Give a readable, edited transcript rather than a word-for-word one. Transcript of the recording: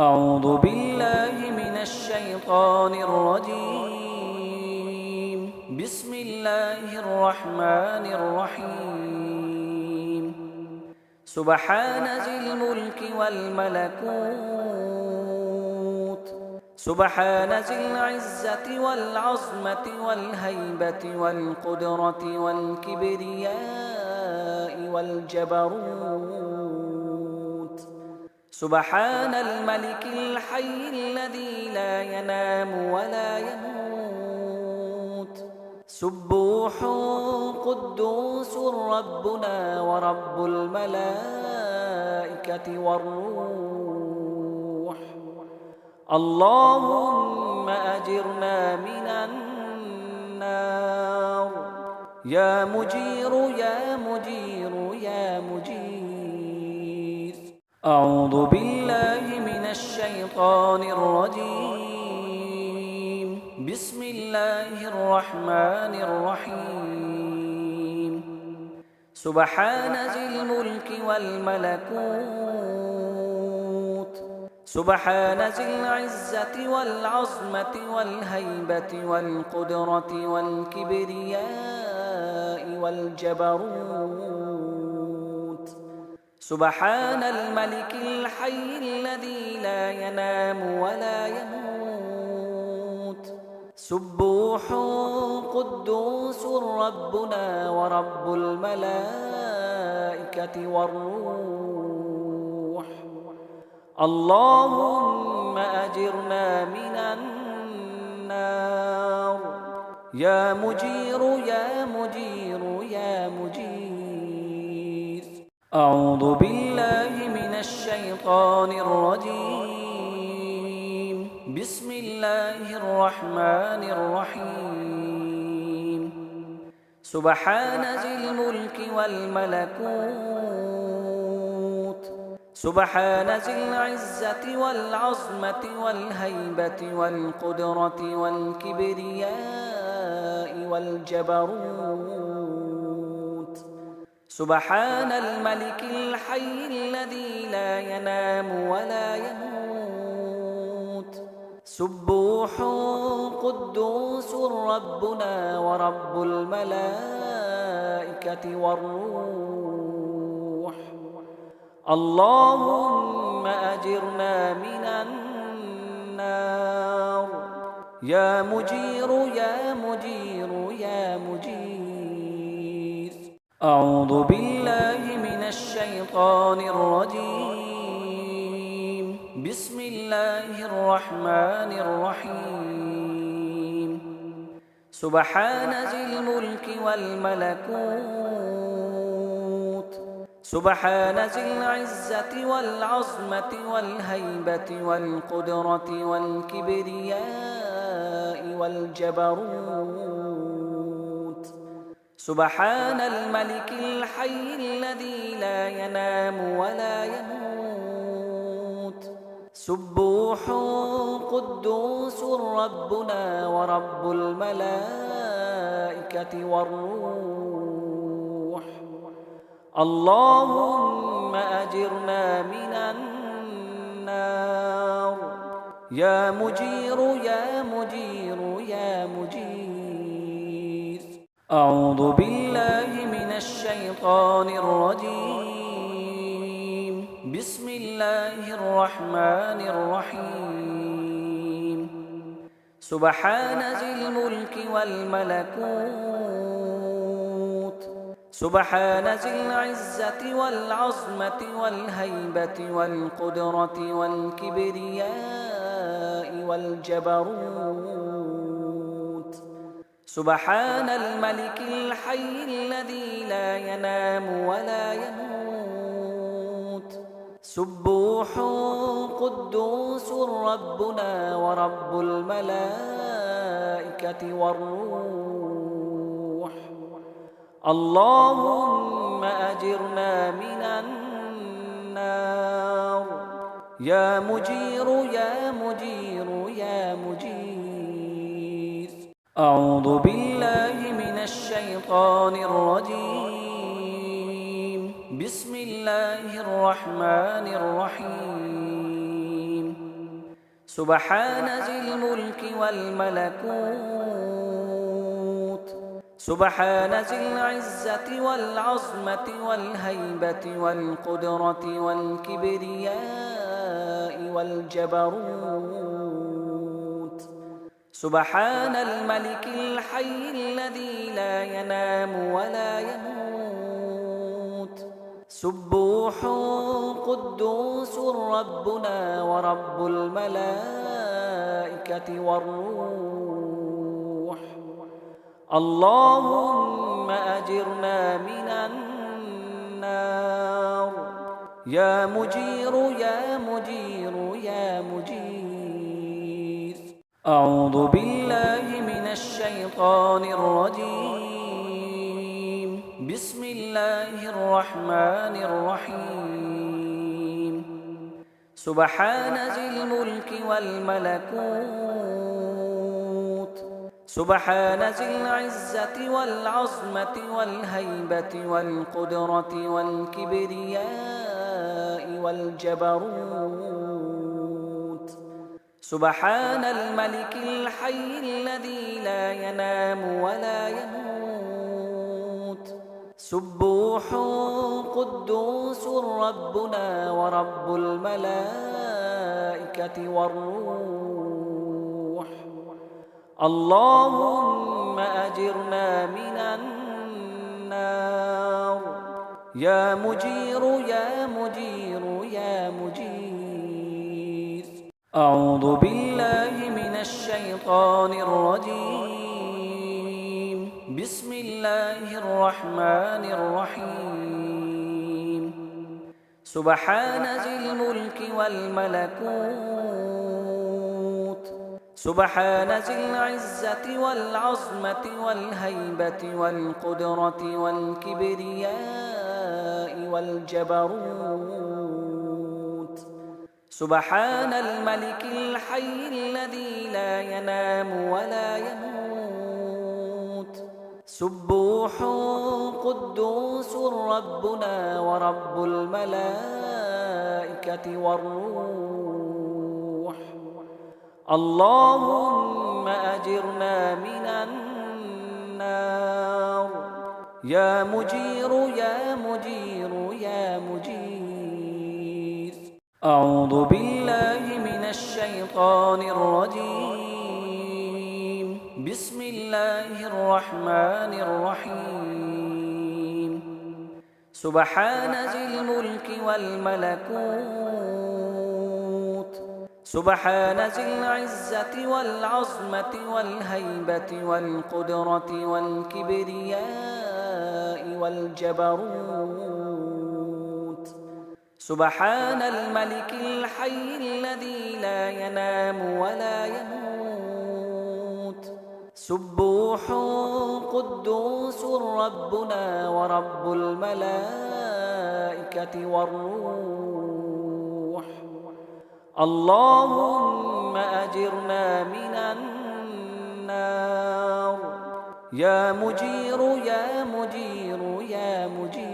أعوذ بالله من الشيطان الرجيم. بسم الله الرحمن الرحيم. سبحان ذي الملك والملكوت، سبحان ذي العزة والعظمة والهيبة والقدرة والكبرياء والجبروت. سبحان الملك الحي الذي لا ينام ولا يموت. سبوح قدوس ربنا ورب الملائكة والروح. اللهم أجرنا من النار، يا مجير يا مجير يا مجير. أعوذ بالله من الشيطان الرجيم. بسم الله الرحمن الرحيم. سبحان ذي الملك والملكوت، سبحان ذي العزة والعظمة والهيبة والقدرة والكبرياء والجبروت. سبحان الملك الحي الذي لا ينام ولا يموت. سبوح قدوس ربنا ورب الملائكة والروح. اللهم أجرنا من النار، يا مجير يا مجير يا مجير. أعوذ بالله من الشيطان الرجيم. بسم الله الرحمن الرحيم. سبحان ذي الملك والملكوت، سبحان ذي العزة والعظمة والهيبة والقدرة والكبرياء والجبروت. سبحان الملك الحي الذي لا ينام ولا يموت. سبوح قدوس ربنا ورب الملائكة والروح. اللهم أجرنا من النار، يا مجير يا مجير يا مجير. أعوذ بالله من الشيطان الرجيم. بسم الله الرحمن الرحيم. سبحان ذي الملك والملكوت، سبحان ذي العزة والعظمة والهيبة والقدرة والكبرياء والجبروت. سبحان الملك الحي الذي لا ينام ولا يموت. سبوح قدوس ربنا ورب الملائكة والروح. اللهم أجرنا من النار، يا مجير يا مجير يا مجير. أعوذ بالله من الشيطان الرجيم. بسم الله الرحمن الرحيم. سبحان ذي الملك والملكوت، سبحان ذي العزة والعظمة والهيبة والقدرة والكبرياء والجبروت. سبحان الملك الحي الذي لا ينام ولا يموت. سبوح قدوس ربنا ورب الملائكة والروح. اللهم أجرنا من النار، يا مجير يا مجير يا مجير. أعوذ بالله من الشيطان الرجيم. بسم الله الرحمن الرحيم. سبحان ذي الملك والملكوت سبحان ذي العزة والعظمة والهيبة والقدرة والكبرياء والجبروت سبحان الملك الحي الذي لا ينام ولا يموت سبوح قدوس ربنا ورب الملائكة والروح اللهم أجرنا من النار يا مجير يا مجير يا مجير أعوذ بالله من الشيطان الرجيم بسم الله الرحمن الرحيم سبحان ذي الملك والملكوت سبحان ذي العزة والعظمة والهيبة والقدرة والكبرياء والجبروت سبحان الملك الحي الذي لا ينام ولا يموت سبوح قدوس ربنا ورب الملائكة والروح اللهم أجرنا من النار يا مجير يا مجير يا مجير أعوذ بالله من الشيطان الرجيم بسم الله الرحمن الرحيم سبحان ذي الملك والملكوت سبحان ذي العزة والعظمة والهيبة والقدرة والكبرياء والجبروت سبحان الملك الحي الذي لا ينام ولا يموت سبوح قدوس ربنا ورب الملائكة والروح اللهم أجرنا من النار يا مجير يا مجير يا مجير أعوذ بالله من الشيطان الرجيم بسم الله الرحمن الرحيم سبحان ذي الملك والملكوت سبحان ذي العزة والعظمة والهيبة والقدرة والكبرياء والجبروت سبحان الملك الحي الذي لا ينام ولا يموت سبوح قدوس ربنا ورب الملائكة والروح اللهم أجرنا من النار يا مجير يا مجير يا مجير